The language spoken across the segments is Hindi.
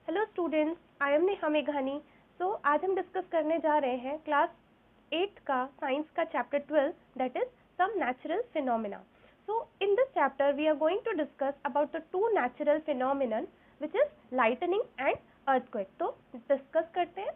Hello students, I am Neha मेघानी। आज हम डिस्कस करने जा रहे हैं क्लास 8 का साइंस का chapter 12 that is some natural phenomena. In this chapter we are going to discuss about the two natural phenomenon which is lightning and earthquake. तो डिस्कस करते हैं।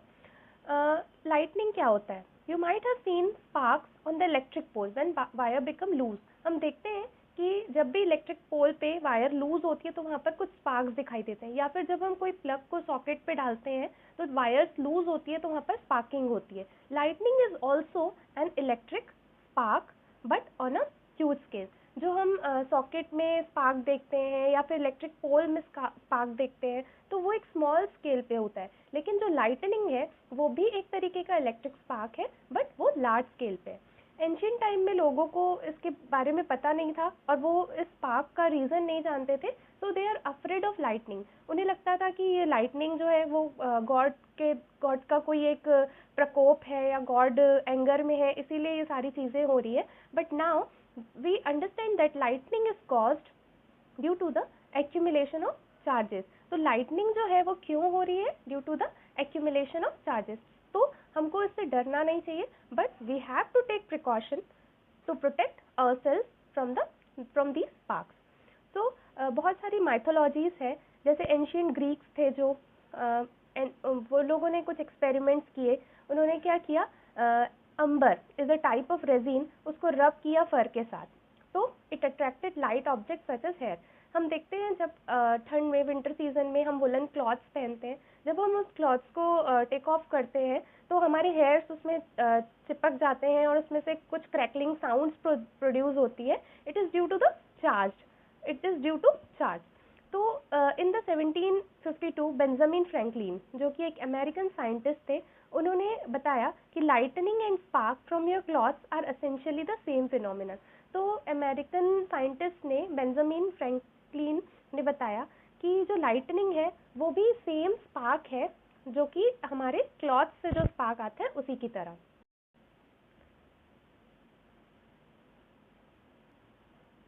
लाइटनिंग क्या होता है? You might have seen sparks on the electric pole when wire become loose. हम देखते हैं कि जब भी इलेक्ट्रिक पोल पे वायर लूज होती है तो वहाँ पर कुछ स्पार्क्स दिखाई देते हैं, या फिर जब हम कोई प्लग को सॉकेट पे डालते हैं तो वायर्स लूज होती है तो वहाँ पर स्पार्किंग होती है। Lightning is also an electric spark but on a huge scale. जो हम सॉकेट में स्पार्क देखते हैं या फिर इलेक्ट्रिक पोल में स्पार्क देखते हैं तो वो एक स्मॉल स्केल पे होता है, लेकिन जो लाइटनिंग है वो भी एक तरीके का इलेक्ट्रिक स्पार्क है बट वो लार्ज स्केल पे है। एंशियंट टाइम में लोगों को इसके बारे में पता नहीं था और वो इस स्पार्क का रीज़न नहीं जानते थे, so they are afraid of lightning. उन्हें लगता था कि ये लाइटनिंग जो है वो गॉड का कोई एक प्रकोप है या गॉड एंगर में है, इसीलिए ये सारी चीज़ें हो रही है। But now we understand that lightning is caused due to the accumulation of charges. तो लाइटनिंग जो है वो क्यों हो रही है? Due to the accumulation of charges. तो हमको इससे डरना नहीं चाहिए, but we have to take precaution to protect ourselves from these sparks. तो बहुत सारी माइथोलॉजीज है, जैसे एंशियंट ग्रीक्स थे जो वो लोगों ने कुछ एक्सपेरिमेंट्स किए। उन्होंने क्या किया, amber is a type of resin, उसको रब किया फर के साथ, तो it attracted light object such as hair. हम देखते हैं जब ठंड में, विंटर सीजन में हम वुलन क्लॉथ्स पहनते हैं, जब हम उस क्लॉथ्स को टेक ऑफ करते हैं तो हमारे हेयर्स उसमें चिपक जाते हैं और उसमें से कुछ क्रैकलिंग साउंड्स प्रोड्यूस होती है। It is due to the charge, it is due to charge. तो इन द 1752 बेंजामिन फ्रैंकलिन, जो कि एक अमेरिकन साइंटिस्ट थे, उन्होंने बताया कि lightning and spark from your clothes are essentially the same phenomenon. तो अमेरिकन साइंटिस्ट ने, बेंजामिन फ्रैंकलिन ने बताया कि जो लाइटनिंग है वो भी सेम स्पार्क है जो कि हमारे क्लॉथ से जो स्पार्क आता है उसी की तरह।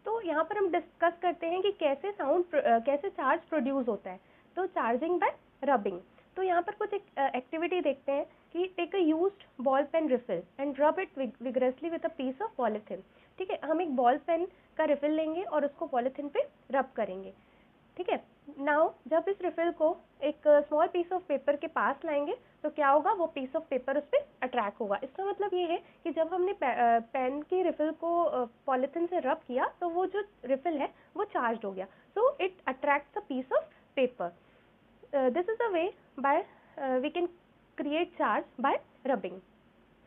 तो यहाँ पर हम डिस्कस करते हैं कि कैसे चार्ज प्रोड्यूस होता है। तो चार्जिंग बाय रबिंग। तो यहाँ पर कुछ एक्टिविटी देखते हैं कि take a used ball pen refill and rub it vigorously with a piece of polythene. ठीक है, हम एक बॉल पेन का रिफिल लेंगे और उसको पॉलिथिन पे रब करेंगे। ठीक है, नाउ जब इस रिफिल को एक स्मॉल पीस ऑफ पेपर के पास लाएंगे तो क्या होगा, वो पीस ऑफ पेपर उस पर अट्रैक्ट होगा। इसका मतलब ये है कि जब हमने पेन की रिफिल को पॉलिथिन से रब किया तो वो जो रिफिल है वो चार्ज हो गया, so it attracts a piece of paper. This is a way by we can create charge by rubbing.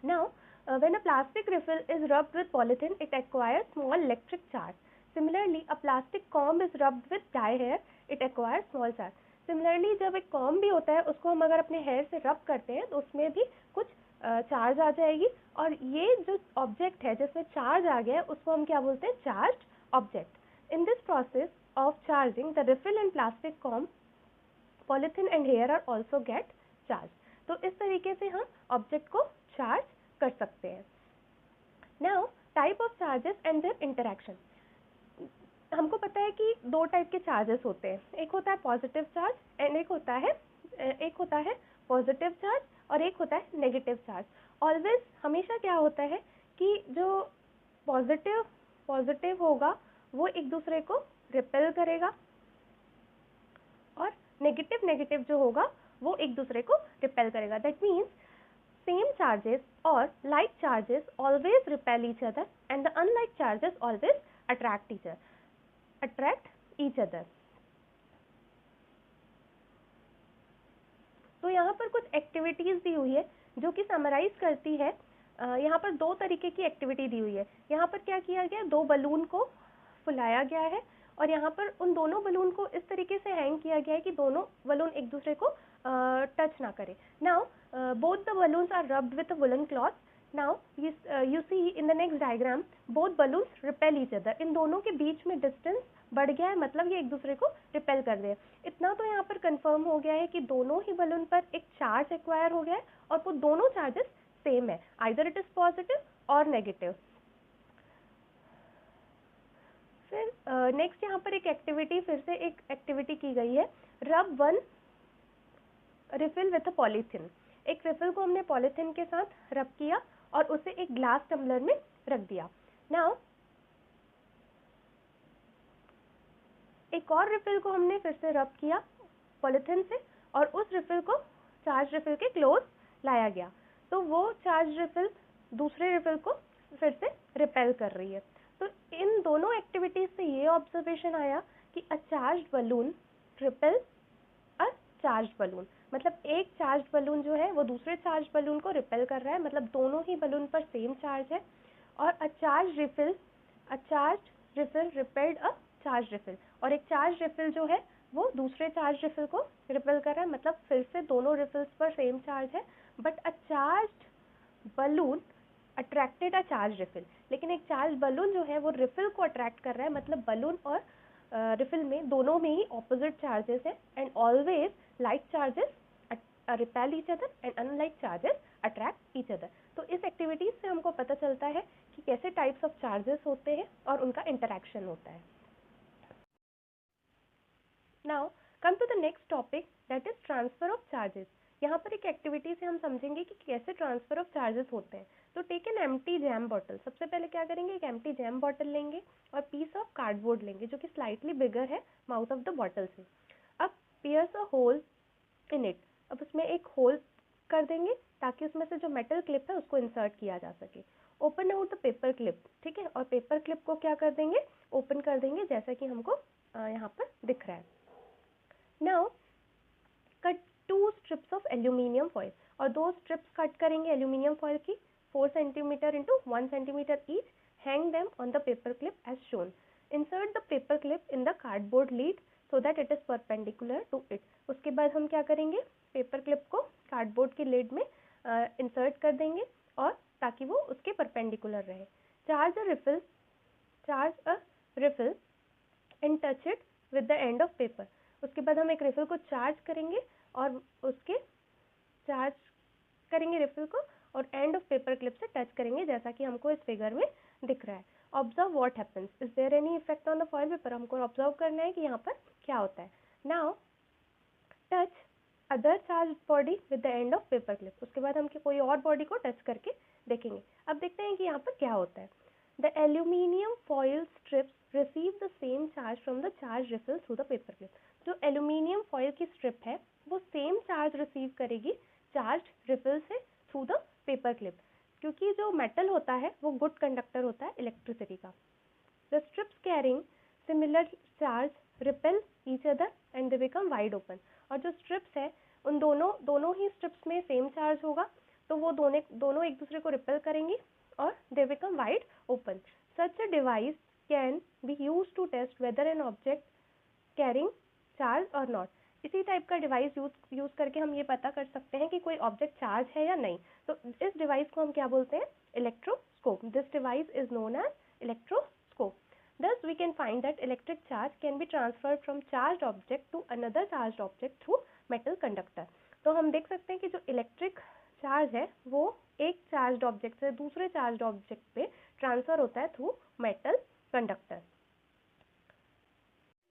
Now, when a plastic refill is rubbed with polythene, it acquires small electric charge. Similarly, a plastic comb is rubbed with dye hair, it acquires small charge. Similarly, जब एक comb भी होता है उसको हम अगर अपने hair से rub करते हैं तो उसमें भी कुछ चार्ज आ जाएगी, और ये जो ऑब्जेक्ट है जिसमें चार्ज आ गया है उसको हम क्या बोलते हैं? Charge object. In this process of charging the refill and plastic comb, polythene and hair are also get charge. तो इस तरीके से हम ऑब्जेक्ट को चार्ज कर सकते हैं। Now type of charges and there interaction. हमको पता है कि दो टाइप के चार्जेस होते हैं, एक होता है पॉजिटिव चार्ज एंड एक होता है पॉजिटिव चार्ज और एक होता है नेगेटिव चार्ज। ऑलवेज हमेशा क्या होता है कि जो पॉजिटिव होगा वो एक दूसरे को रिपेल करेगा, और नेगेटिव जो होगा वो एक दूसरे को रिपेल करेगा। That means same charges or like charges always repel each other and the unlike charges always attract each other. तो यहाँ पर कुछ एक्टिविटीज दी हुई है जो कि समराइज करती है। यहाँ पर दो तरीके की एक्टिविटी दी हुई है। यहाँ पर क्या किया गया, दो बलून को फुलाया गया है और यहाँ पर उन दोनों बलून को इस तरीके से हैंग किया गया है कि दोनों बलून एक दूसरे को टच ना करे। Now both the balloons are rubbed with a woolen cloth. Now you see in the next diagram both balloons repel each other. इन दोनों के बीच में डिस्टेंस बढ़ गया है, मतलब ये एक दूसरे को रिपेल कर रहे हैं। इतना तो यहाँ पर कंफर्म हो गया है कि दोनों ही बलून पर एक चार्ज एक्वायर हो गया है और वो दोनों चार्जेस सेम है, आइदर इट इज पॉजिटिव और नेगेटिव। फिर नेक्स्ट यहाँ पर एक एक्टिविटी, फिर से एक एक्टिविटी की गई है, रब one refill with a polythene. एक रिफिल को हमने पॉलीथिन के साथ रब किया और उसे एक ग्लास टम्बलर में रख दिया। नाउ एक और रिफिल को हमने फिर से रब किया पॉलीथिन से और उस रिफिल को चार्ज रिफिल के क्लोज लाया गया, तो वो चार्ज रिफिल दूसरे रिफिल को फिर से रिपेल कर रही है। तो इन दोनों एक्टिविटीज से ये ऑब्जर्वेशन आया कि a charged balloon repel a charge balloon, मतलब एक चार्ज बलून जो है वो दूसरे चार्ज बलून को रिपेल कर रहा है, मतलब दोनों ही बलून पर सेम चार्ज है। और a charge refill repelled a charge refill, और एक चार्ज रिफिल जो है वो दूसरे चार्ज रिफिल को रिपेल कर रहा है, मतलब फिर से दोनों रिफिल्स पर सेम चार्ज है, but a charge balloon attracted a charge refill. लेकिन एक चार्ज बलून जो है वो रिफिल को अट्रैक्ट कर रहा है, मतलब बलून और रिफिल में दोनों में ही ऑपोजिट चार्जेस है, and always like charges repel each other and unlike charges attract each other. तो इस एक्टिविटीज से हमको पता चलता है कि कैसे टाइप्स ऑफ चार्जेस होते हैं और उनका इंटरेक्शन होता है। Now come to the next topic, that is transfer of charges. यहाँ पर एक एक्टिविटी से हम समझेंगे कि कैसे ट्रांसफर ऑफ चार्जेस होते हैं। तो take an empty jam bottle. सबसे पहले क्या करेंगे, एक एम्प्टी जैम बॉटल लेंगे और पीस ऑफ कार्डबोर्ड लेंगे जो कि स्लाइटली बिगर है माउथ ऑफ द बॉटल से। अब pierce a hole in it. अब उसमें एक होल कर देंगे ताकि उसमें से जो मेटल क्लिप है उसको इंसर्ट किया जा सके। Open out the paper clip, ठीक है, और पेपर क्लिप को क्या कर देंगे, ओपन कर देंगे जैसा कि हमको यहाँ पर दिख रहा है। Now cut 2 strips of aluminium foil, और 2 स्ट्रिप्स कट करेंगे एल्यूमिनियम फॉइल की 4 centimetre into 1 centimetre each. Hang them on the paper clip as shown. Insert the paper clip in the cardboard lid so that it is perpendicular to it. उसके बाद हम क्या करेंगे, पेपर क्लिप को कार्डबोर्ड की लीड में इंसर्ट कर देंगे और ताकि वो उसके परपेंडिकुलर रहे। Charge a refill and touch it with the end of paper. उसके बाद हम एक रिफिल को चार्ज करेंगे और उसके चार्ज करेंगे रिफिल को और एंड ऑफ पेपर क्लिप से टच करेंगे जैसा कि हमको इस फिगर में दिख रहा है। Observe what happens, is there any effect on the foil paper. हमको ऑब्जर्व करना है कि यहाँ पर क्या होता है। Now touch other charge body with the end of paper clip. उसके बाद हम कोई और बॉडी को टच करके देखेंगे। अब देखते हैं कि यहाँ पर क्या होता है। The aluminium foil strips receive the same charge from the charge refill through the paper clip. जो एल्यूमिनियम फॉयल की स्ट्रिप है वो सेम चार्ज रिसीव करेगी चार्ज रिफिल से थ्रू द पेपर क्लिप, क्योंकि जो मेटल होता है वो गुड कंडक्टर होता है इलेक्ट्रिसिटी का। The strips carrying similar charge repel each other and they become wide open. और जो स्ट्रिप्स है उन दोनों ही स्ट्रिप्स में सेम चार्ज होगा, तो वो दोनों एक दूसरे को रिपेल करेंगी और they become wide open. Such a device can be used to test whether an object carrying charge or not. इसी टाइप का डिवाइस यूज करके हम ये पता कर सकते हैं कि कोई ऑब्जेक्ट चार्ज है या नहीं। तो इस डिवाइस को हम क्या बोलते हैं, electroscope. This device is known as electroscope. Thus, we can find that electric charge can be transferred from charged object to another charged object through metal conductor. तो हम देख सकते हैं कि जो इलेक्ट्रिक चार्ज है वो एक चार्ज्ड ऑब्जेक्ट से दूसरे चार्ज्ड ऑब्जेक्ट पे ट्रांसफर होता है थ्रू मेटल कंडक्टर।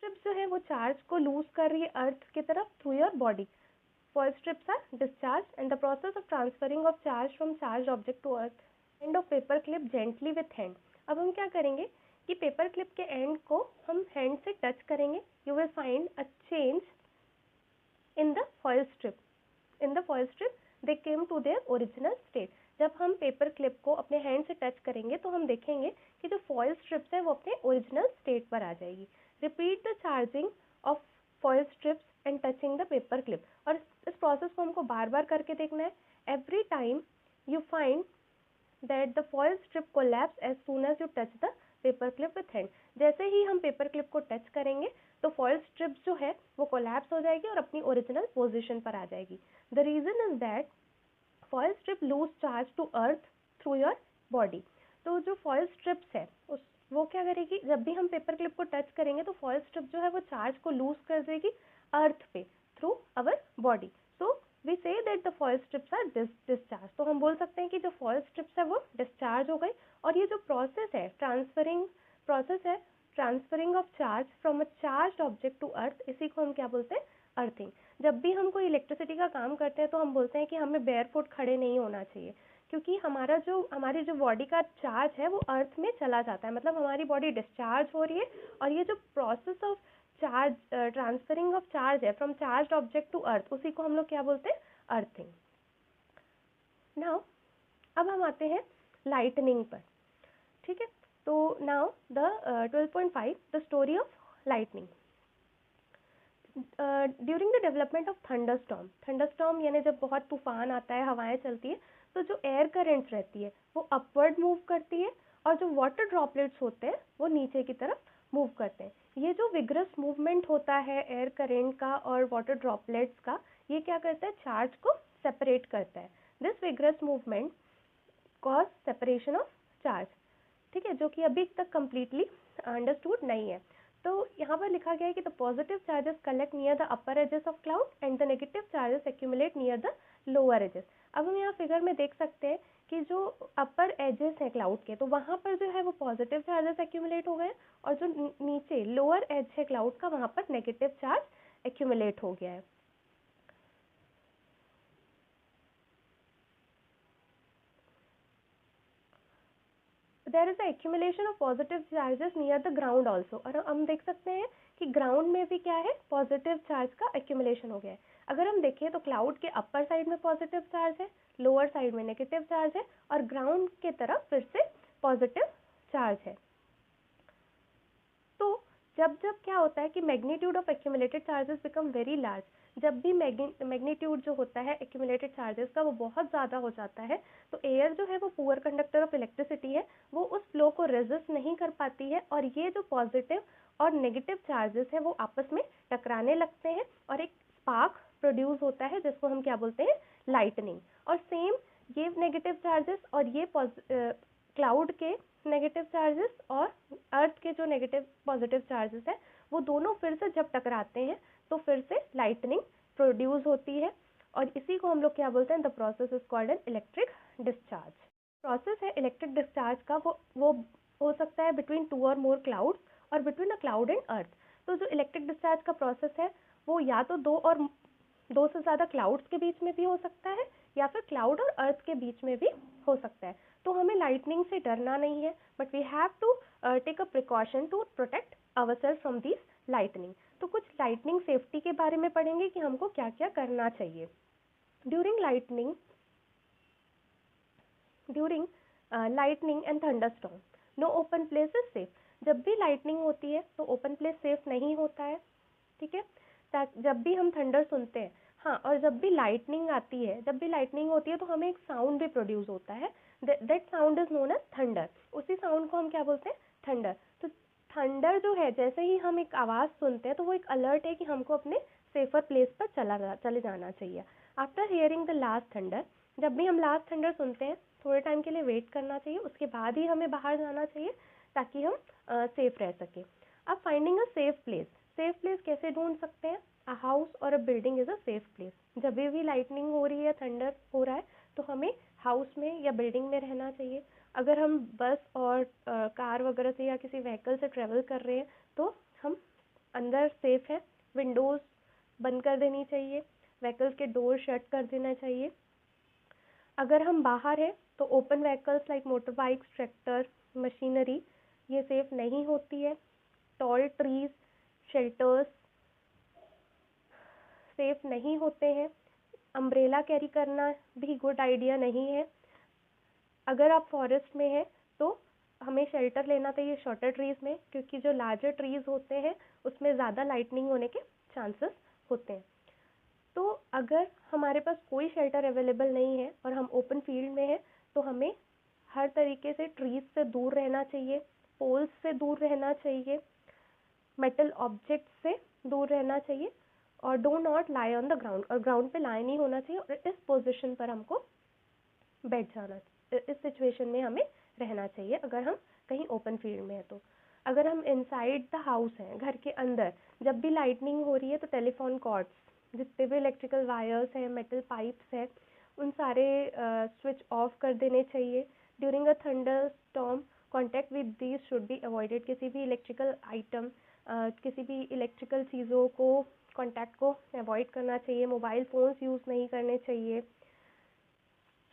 स्ट्रिप्स जो है वो चार्ज को लूज कर रही है अर्थ की तरफ through your body. Foil strips are discharge and the process of transferring of charge from charge object to earth. End of paper clip gently with hand. अब हम क्या करेंगे कि पेपर क्लिप के एंड को हम हैंड से टच करेंगे. You will find a change in the foil strip. In the foil strip they came to their original state. जब हम पेपर क्लिप को अपने हैंड से टच करेंगे तो हम देखेंगे कि जो फॉइल स्ट्रिप्स है वो अपने ओरिजिनल स्टेट पर आ जाएगी. Repeat the charging of foil strips and touching the paper clip. और इस प्रोसेस को हमको बार बार करके देखना है. Every time you find that the foil strip collapse as soon as you touch the paper clip with hand. जैसे ही हम पेपर क्लिप को टच करेंगे तो फॉइल स्ट्रिप जो है वो कोलैप्स हो जाएगी और अपनी ओरिजिनल पोजीशन पर आ जाएगी. The reason is that foil strip lose charge to earth through your body. तो जो फॉइल स्ट्रिप्स है वो क्या करेगी, जब भी हम पेपर क्लिप को टच करेंगे तो फॉइल स्ट्रिप जो है वो चार्ज को लूज कर देगी अर्थ पे through our body. So we say that the foil strips are discharge. तो हम बोल सकते हैं कि जो फॉइल स्ट्रिप्स है वो डिस्चार्ज हो गई. और ये जो प्रोसेस है transferring of charge from a charged object to earth, इसी को हम क्या बोलते हैं, अर्थिंग। जब भी हम कोई इलेक्ट्रिसिटी का काम करते हैं तो हम बोलते हैं कि हमें बेयर फुट खड़े नहीं होना चाहिए, क्योंकि हमारी जो बॉडी का चार्ज है वो अर्थ में चला जाता है, मतलब हमारी बॉडी डिस्चार्ज हो रही है, और ये जो process of charge transferring of charge है from charge object to earth, उसी को हम लोग क्या बोलते हैं, अर्थिंग। नाउ अब हम आते हैं लाइटनिंग पर, ठीक है। तो now the 12.5 the story of lightning. During the development of thunderstorm यानी जब बहुत तूफान आता है, हवाएं चलती है, तो जो एयर करंट्स रहती है वो अपवर्ड मूव करती है, और जो वाटर ड्रॉपलेट्स होते हैं वो नीचे की तरफ मूव करते हैं। ये जो विग्रस मूवमेंट होता है एयर करंट का और वाटर ड्रॉपलेट्स का, ये क्या करता है, चार्ज को सेपरेट करता है। This vigorous movement cause separation of charge, ठीक है, जो कि अभी तक कम्प्लीटली अंडरस्टूड नहीं है। तो यहाँ पर लिखा गया है कि the positive charges collect near the upper edges of cloud and the negative charges accumulate near the lower edges. अब हम यहाँ फिगर में देख सकते हैं कि जो अपर एजेस हैं क्लाउड के, तो वहाँ पर जो है वो पॉजिटिव चार्जेस एक्यूमुलेट हो गए, और जो नीचे लोअर एज है क्लाउड का, वहाँ पर नेगेटिव चार्ज एक्यूमुलेट हो गया है। There is the accumulation of positive charges near the ground also, और हम देख सकते हैं कि ग्राउंड में भी क्या है, पॉजिटिव चार्ज का एक्यूमुलेशन हो गया है। अगर हम देखें तो क्लाउड के अपर साइड में पॉजिटिव चार्ज है, लोअर साइड में नेगेटिव चार्ज है, और ग्राउंड के तरफ फिर से पॉजिटिव चार्ज है। तो जब जब क्या होता है कि magnitude of accumulated charges become very large, जब भी मैग्नीट्यूड जो होता है एक्यूमुलेटेड चार्जेस का वो बहुत ज़्यादा हो जाता है, तो एयर जो है वो पुअर कंडक्टर ऑफ इलेक्ट्रिसिटी है, वो उस फ्लो को रेजिस्ट नहीं कर पाती है, और ये जो पॉजिटिव और नेगेटिव चार्जेस हैं वो आपस में टकराने लगते हैं, और एक स्पार्क प्रोड्यूस होता है जिसको हम क्या बोलते हैं, लाइटनिंग। और सेम ये नेगेटिव चार्जेस और ये क्लाउड के नेगेटिव चार्जेस और अर्थ के जो नेगेटिव पॉजिटिव चार्जेस है, वो दोनों फिर से जब टकराते हैं तो फिर से लाइटनिंग प्रोड्यूस होती है, और इसी को हम लोग क्या बोलते हैं, the process is called an electric discharge. Process है इलेक्ट्रिक डिस्चार्ज का, वो हो सकता है बिटवीन टू और मोर क्लाउड्स और between a cloud and earth. तो जो इलेक्ट्रिक डिस्चार्ज का प्रोसेस है वो या तो दो से ज़्यादा क्लाउड्स के बीच में भी हो सकता है, या फिर क्लाउड और अर्थ के बीच में भी हो सकता है। तो हमें लाइटनिंग से डरना नहीं है, but we have to take a precaution to protect ourself from this lightning. तो कुछ लाइटनिंग सेफ्टी के बारे में पढ़ेंगे कि हमको क्या क्या करना चाहिए during lightning and thunderstorm. No open place is safe. जब भी लाइटनिंग होती है तो ओपन प्लेस सेफ नहीं होता है, ठीक है। जब भी हम थंडर सुनते हैं, हाँ, और जब भी लाइटनिंग आती है, जब भी लाइटनिंग होती है तो हमें एक साउंड भी प्रोड्यूस होता है, that sound is known as thunder. उसी साउंड को हम क्या बोलते हैं, थंडर। तो थंडर जो है, जैसे ही हम एक आवाज़ सुनते हैं तो वो एक अलर्ट है कि हमको अपने सेफर प्लेस पर चले जाना चाहिए। After hearing the last thunder, जब भी हम लास्ट थंडर सुनते हैं थोड़े टाइम के लिए वेट करना चाहिए, उसके बाद ही हमें बाहर जाना चाहिए ताकि हम सेफ रह सकें। अब फाइंडिंग अ सेफ प्लेस कैसे ढूंढ सकते हैं, अ हाउस और a building is a safe place. जब भी लाइटनिंग हो रही है, थंडर हो रहा है, तो हमें हाउस में या बिल्डिंग में रहना चाहिए। अगर हम बस और कार वगैरह से या किसी व्हीकल से ट्रेवल कर रहे हैं तो हम अंदर सेफ है, विंडोज़ बंद कर देनी चाहिए, व्हीकल्स के डोर शट कर देना चाहिए। अगर हम बाहर हैं तो open vehicles like motor bikes, tractor, machinery, ये सेफ नहीं होती है। टॉल ट्रीज, शेल्टर्स सेफ नहीं होते हैं। अम्ब्रेला कैरी करना भी गुड आइडिया नहीं है। अगर आप फॉरेस्ट में हैं तो हमें शेल्टर लेना चाहिए शॉर्टर ट्रीज में, क्योंकि जो लार्जर ट्रीज होते हैं उसमें ज़्यादा लाइटनिंग होने के चांसेस होते हैं। तो अगर हमारे पास कोई शेल्टर अवेलेबल नहीं है और हम ओपन फील्ड में हैं तो हमें हर तरीके से ट्रीज से दूर रहना चाहिए, पोल्स से दूर रहना चाहिए, मेटल ऑब्जेक्ट से दूर रहना चाहिए, और do not lie on the ground, और ग्राउंड पे लाई नहीं होना चाहिए, और इस पोजीशन पर हमको बैठ जाना, इस सिचुएशन में हमें रहना चाहिए अगर हम कहीं ओपन फील्ड में है तो। अगर हम इनसाइड द हाउस हैं, घर के अंदर, जब भी लाइटनिंग हो रही है तो टेलीफोन कॉर्ड्स, जितने भी इलेक्ट्रिकल वायर्स हैं, मेटल पाइप्स हैं, उन सारे स्विच ऑफ कर देने चाहिए। During a thunder storm contact with these should be avoided. किसी भी इलेक्ट्रिकल आइटम, किसी भी इलेक्ट्रिकल चीज़ों को कॉन्टैक्ट को अवॉइड करना चाहिए, मोबाइल फ़ोन्स यूज़ नहीं करने चाहिए,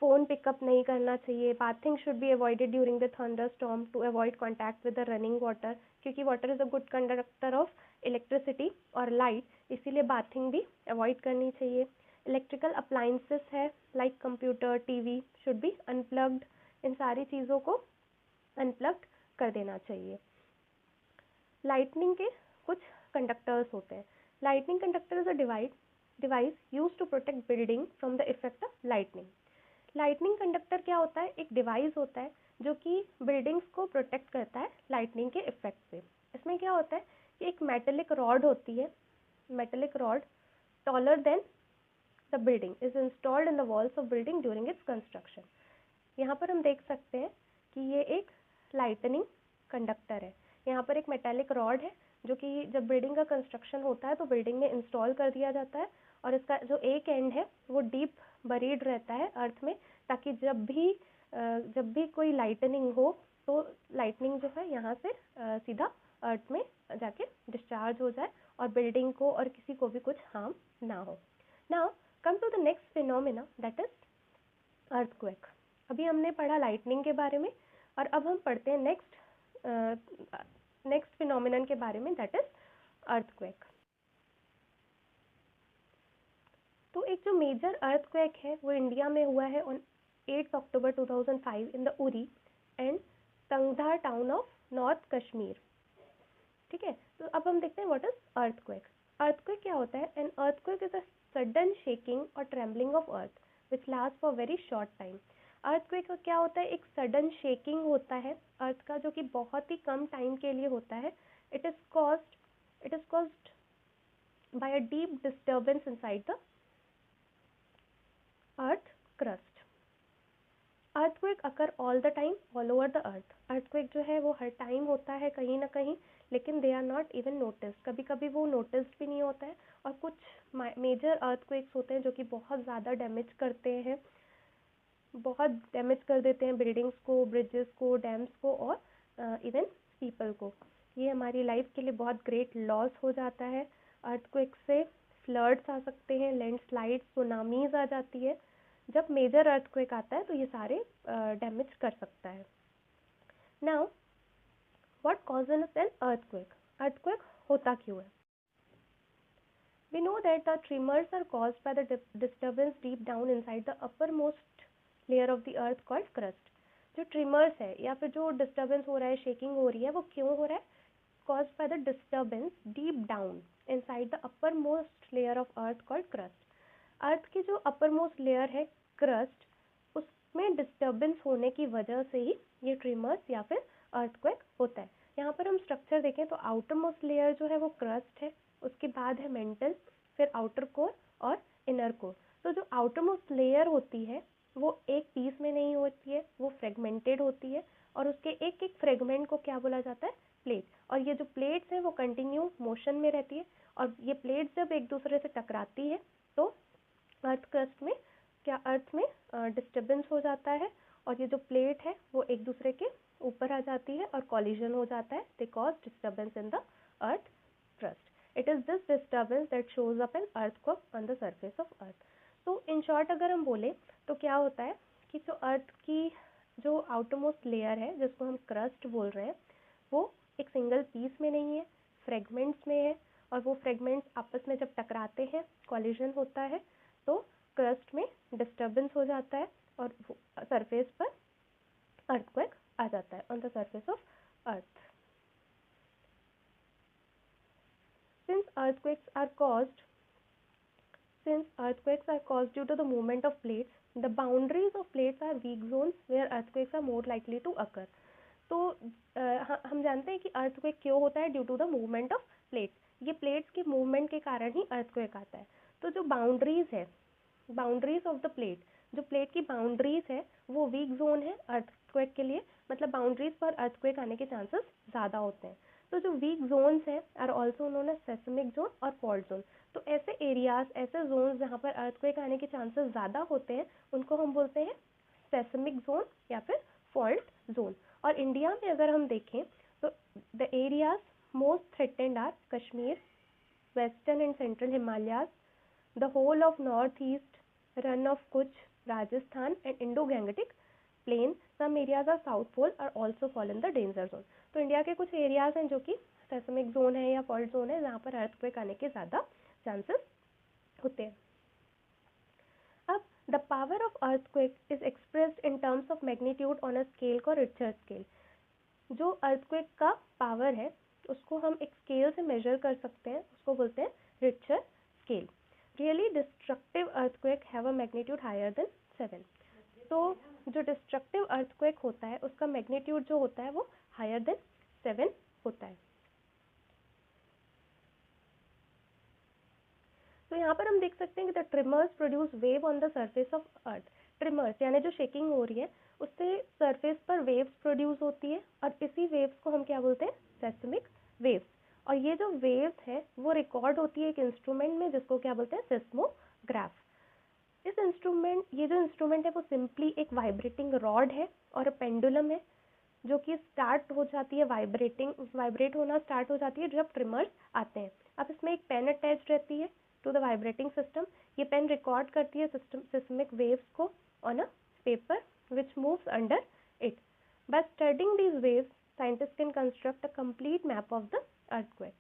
फ़ोन पिकअप नहीं करना चाहिए, bathing should be avoided during the thunderstorm to avoid contact with the running water, क्योंकि water is a good conductor of electricity और लाइट, इसीलिए बाथिंग भी अवॉइड करनी चाहिए। इलेक्ट्रिकल अप्लाइंसेस है like computer, TV should be unplugged, इन सारी चीज़ों को अनप्लग्ड कर देना चाहिए। लाइटनिंग के कुछ कंडक्टर्स होते हैं। Lightning conductor is a device use to protect building from the effect of lightning. Lightning conductor क्या होता है? एक डिवाइस होता है जो कि बिल्डिंग्स को प्रोटेक्ट करता है लाइटनिंग के इफेक्ट से। इसमें क्या होता है कि एक मेटेलिक रॉड होती है, metallic rod taller than the building is installed in the walls of building during its construction. यहाँ पर हम देख सकते हैं कि ये एक लाइटनिंग कंडक्टर है। यहाँ पर एक मेटेलिक रॉड है जो कि जब बिल्डिंग का कंस्ट्रक्शन होता है तो बिल्डिंग में इंस्टॉल कर दिया जाता है, और इसका जो एक एंड है वो डीप बरीड रहता है अर्थ में, ताकि जब भी कोई लाइटनिंग हो तो लाइटनिंग जो है यहाँ से सीधा अर्थ में जाके डिस्चार्ज हो जाए और बिल्डिंग को और किसी को भी कुछ हार्म ना हो। Now come to the next phenomena that is earthquake. अभी हमने पढ़ा लाइटनिंग के बारे में, और अब हम पढ़ते हैं नेक्स्ट फिनोमेनन के बारे में दैट इज अर्थक्वेक। तो एक जो मेजर अर्थक्वेक है वो इंडिया में हुआ है on 8 October 2005 in the Uri and Tangdhar town of north Kashmir. ठीक है, तो अब हम देखते हैं व्हाट इज अर्थक्वेक। अर्थक्वेक क्या होता है? An earthquake is a sudden shaking और trembling of earth which last for very short time. Earthquake का क्या होता है? एक सडन शेकिंग होता है अर्थ का जो कि बहुत ही कम टाइम के लिए होता है। It is caused by a deep disturbance inside the earth crust. Earthquake occur all the time all over the earth. Earthquake जो है वो हर टाइम होता है कहीं ना कहीं, लेकिन they are not even notice, कभी कभी वो नोटिस भी नहीं होता है। और कुछ मेजर अर्थक्वेक्स होते हैं जो कि बहुत ज़्यादा डैमेज करते हैं, बहुत डैमेज कर देते हैं बिल्डिंग्स को, ब्रिजेस को, डैम्स को और इवन पीपल को। ये हमारी लाइफ के लिए बहुत ग्रेट लॉस हो जाता है। अर्थक्वेक से फ्लड्स आ सकते हैं, लैंडस्लाइड्स, सुनामीज आ जाती है। जब मेजर अर्थक्वेक आता है तो ये सारे डैमेज कर सकता है। Now what causes an earthquake? Earthquake होता क्यों है? We know that the tremors are caused by the disturbance deep down inside the uppermost layer of the earth called crust. जो ट्रिमर्स है या फिर जो डिस्टर्बेंस हो रहा है, शेकिंग हो रही है, वो क्यों हो रहा है? caused by the disturbance deep down inside the uppermost layer of earth called crust. अर्थ की जो uppermost layer है crust, उसमें डिस्टर्बेंस होने की वजह से ही ये ट्रिमर्स या फिर अर्थक्वेक होता है। यहाँ पर हम स्ट्रक्चर देखें तो आउटर मोस्ट लेयर जो है वो क्रस्ट है, उसके बाद है मेंटल, फिर आउटर कोर और इनर कोर। तो जो आउटर मोस्ट लेयर होती है वो एक पीस में नहीं होती है, वो फ्रेगमेंटेड होती है, और उसके एक एक फ्रेगमेंट को क्या बोला जाता है? प्लेट। और ये जो प्लेट्स हैं वो कंटिन्यू मोशन में रहती है, और ये प्लेट्स जब एक दूसरे से टकराती है तो अर्थ क्रस्ट में अर्थ में डिस्टर्बेंस हो जाता है, और ये जो प्लेट है वो एक दूसरे के ऊपर आ जाती है और कॉलिजन हो जाता है। They cause disturbance in the earth crust. It is this disturbance that shows up an earthquake on the surface of earth. तो इन शॉर्ट अगर हम बोले तो क्या होता है कि जो अर्थ की जो आउटरमोस्ट लेयर है जिसको हम क्रस्ट बोल रहे हैं, वो एक सिंगल पीस में नहीं है, फ्रेगमेंट्स में है, और वो फ्रेगमेंट्स आपस में जब टकराते हैं, कॉलिजन होता है, तो क्रस्ट में डिस्टर्बेंस हो जाता है और सरफेस पर अर्थक्वेक आ जाता है on the surface of earth. Since earthquakes are caused due to the movement of plates, the boundaries of plates are weak zones where earthquakes are more likely to occur. तो हम जानते हैं कि अर्थक्वेक क्यों होता है? Due to the movement of plates. ये प्लेट्स के मूवमेंट के कारण ही अर्थक्वेक आता है। तो जो बाउंड्रीज है, बाउंड्रीज ऑफ द प्लेट, जो प्लेट की बाउंड्रीज है वो वीक जोन है अर्थक्वेक के लिए, मतलब बाउंड्रीज पर अर्थक्वेक आने के चांसेस ज़्यादा होते हैं। तो जो वीक जोन्स हैं are also known as seismic zone और फॉल्ट जोन। तो ऐसे एरियाज, ऐसे जोन जहाँ पर अर्थक्वेक आने के चांसेस ज़्यादा होते हैं उनको हम बोलते हैं सेस्मिक जोन या फिर फॉल्ट जोन। और इंडिया में अगर हम देखें तो the areas most threatened are Kashmir, western and central Himalayas, the whole of northeast run of Kutch, Rajasthan and Indo-Gangetic plain. Some areas of south pole are also fall in the danger zone. तो इंडिया के कुछ एरियाज हैं जो कि सेस्मिक जोन है या फॉल्ट जोन है, जहाँ पर अर्थक्वेक आने के ज़्यादा चांसेस होते हैं. अब the power of earthquake is expressed in terms of magnitude on a scale को रिचर स्केल. जो अर्थक्वेक का पावर है उसको हम एक स्केल से मेजर कर सकते हैं, उसको बोलते हैं Richter scale. Really destructive earthquake have a magnitude higher than 7. तो जो डिस्ट्रक्टिव अर्थक्वेक होता है उसका मैग्नीट्यूड जो होता है वो हायर देन 7 होता है. तो यहाँ पर हम देख सकते हैं कि the trimmers produce wave on the surface of earth. Trimmers यानी जो शेकिंग हो रही है उससे सरफेस पर वेव्स प्रोड्यूस होती है और इसी वेव्स को हम क्या बोलते हैं, सेस्मिक वेव्स. और ये जो वेव्स है वो रिकॉर्ड होती है एक इंस्ट्रूमेंट में जिसको क्या बोलते हैं, सिस्मोग्राफ. इस इंस्ट्रूमेंट, ये जो इंस्ट्रूमेंट है वो सिंपली एक वाइब्रेटिंग रॉड है और पेंडुलम है जो कि स्टार्ट हो जाती है वाइब्रेट होना स्टार्ट हो जाती है जब ट्रिमर्स आते हैं. अब इसमें एक पेन अटैच रहती है टू द वाइब्रेटिंग सिस्टम. ये पेन रिकॉर्ड करती है सिस्मिक वेव्स को on a paper which moves under it. By studying these waves scientist can construct a complete map of the earthquake.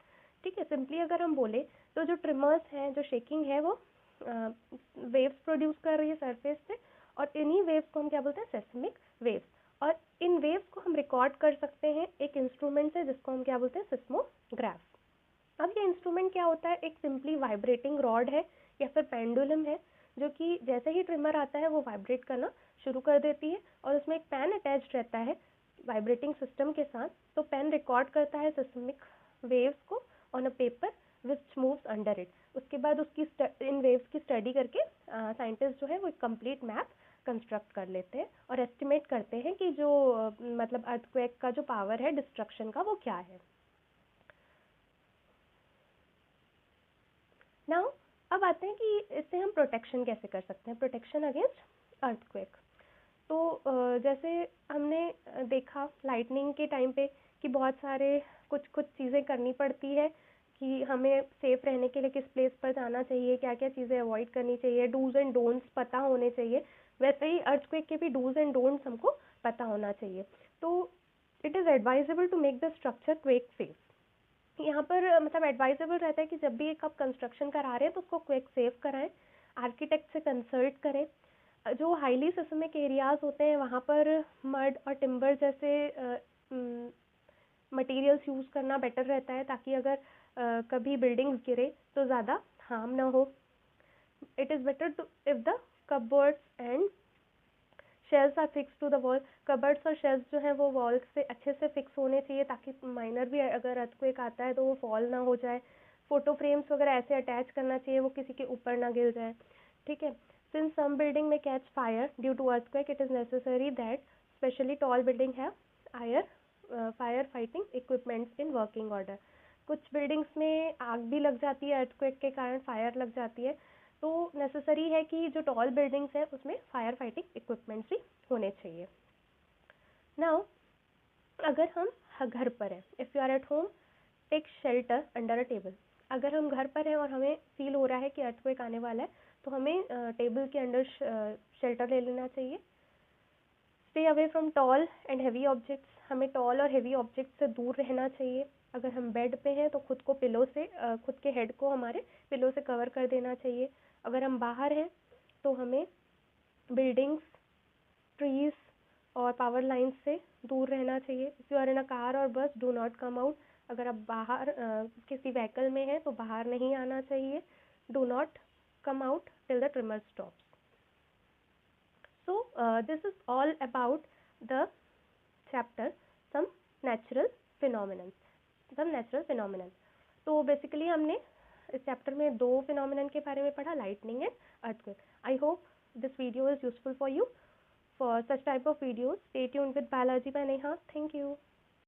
ठीक है, सिंपली अगर हम बोले तो जो ट्रिमर्स हैं, जो शेकिंग है वो वेव्स प्रोड्यूस कर रही है सरफेस से और इन्हीं वेव्स को हम क्या बोलते हैं, सेस्मिक वेव्स. और इन वेव्स को हम रिकॉर्ड कर सकते हैं एक इंस्ट्रूमेंट से जिसको हम क्या बोलते हैं, सिस्मोग्राफ. अब ये इंस्ट्रूमेंट क्या होता है, एक सिंपली वाइब्रेटिंग रॉड है या फिर पेंडुलम है जो कि जैसे ही ट्रिमर आता है वो वाइब्रेट करना शुरू कर देती है और उसमें एक पेन अटैच रहता है वाइब्रेटिंग सिस्टम के साथ. तो पेन रिकॉर्ड करता है सिस्मिक वेव्स को on a paper which moves under it. उसके बाद उसकी इन वेव्स की स्टडी करके साइंटिस्ट जो है वो एक कंप्लीट मैप कंस्ट्रक्ट कर लेते हैं और एस्टिमेट करते हैं कि जो मतलब अर्थक्वेक का जो पावर है डिस्ट्रक्शन का वो क्या है. नाउ अब आते हैं कि इससे हम प्रोटेक्शन कैसे कर सकते हैं, प्रोटेक्शन अगेंस्ट अर्थक्वेक. तो जैसे हमने देखा लाइटनिंग के टाइम पे कि बहुत सारे कुछ चीज़ें करनी पड़ती है कि हमें सेफ रहने के लिए किस प्लेस पर जाना चाहिए, क्या क्या चीज़ें अवॉइड करनी चाहिए, डूज एंड डोंट्स पता होने चाहिए. वैसे ही अर्थक्वेक के भी डूज एंड डोंट्स हमको पता होना चाहिए. तो it is advisable to make the structure quake safe. यहाँ पर मतलब एडवाइजेबल रहता है कि जब भी एक आप कंस्ट्रक्शन करा रहे हैं तो उसको क्वेक सेफ कराएं, आर्किटेक्ट से कंसल्ट करें. जो हाईली सिस्मिक एरियाज होते हैं वहाँ पर मड और टिम्बर जैसे मटेरियल्स यूज़ करना बेटर रहता है ताकि अगर कभी बिल्डिंग्स गिरे तो ज़्यादा हार्म ना हो. It is better to if the cupboards and shelves are fix to the wall. Cupboards और शेल्स जो है वो वॉल से अच्छे से फिक्स होने चाहिए ताकि माइनर भी अगर अर्थक्वेक आता है तो वो फॉल ना हो जाए. फोटो फ्रेम्स वगैरह ऐसे अटैच करना चाहिए वो किसी के ऊपर ना गिर जाए. ठीक है. Since some building may catch fire due to earthquake, it is necessary that especially tall building have higher fire fighting equipments in working order. कुछ बिल्डिंग्स में आग भी लग जाती है अर्थक्वेक के कारण, फायर लग जाती है. तो नेसेसरी है कि जो टॉल बिल्डिंग्स है उसमें फायर फाइटिंग इक्विपमेंट्स भी होने चाहिए. नाउ अगर हम घर पर हैं, if you are at home, take shelter under a table. अगर हम घर पर हैं और हमें फील हो रहा है कि अर्थक्वेक आने वाला है तो हमें टेबल के अंडर शेल्टर ले लेना चाहिए. Stay away from tall and heavy objects. हमें टॉल और हेवी ऑब्जेक्ट से दूर रहना चाहिए. अगर हम बेड पे हैं तो खुद को पिलो से खुद के हेड को हमारे पिलो से कवर कर देना चाहिए. अगर हम बाहर हैं तो हमें बिल्डिंग्स, ट्रीज और पावर लाइन्स से दूर रहना चाहिए. If you are in a car और bus, do not come out. अगर आप बाहर किसी व्हीकल में हैं तो बाहर नहीं आना चाहिए. Do not come out till the trimmer stops. So this is all about the chapter some natural phenomenon. तो बेसिकली हमने इस चैप्टर में 2 फिनोमिनन के बारे में पढ़ा, lightning and earthquake. I hope this video is useful for you. For such type of videos, stay tuned with Biology by Neha. Thank you.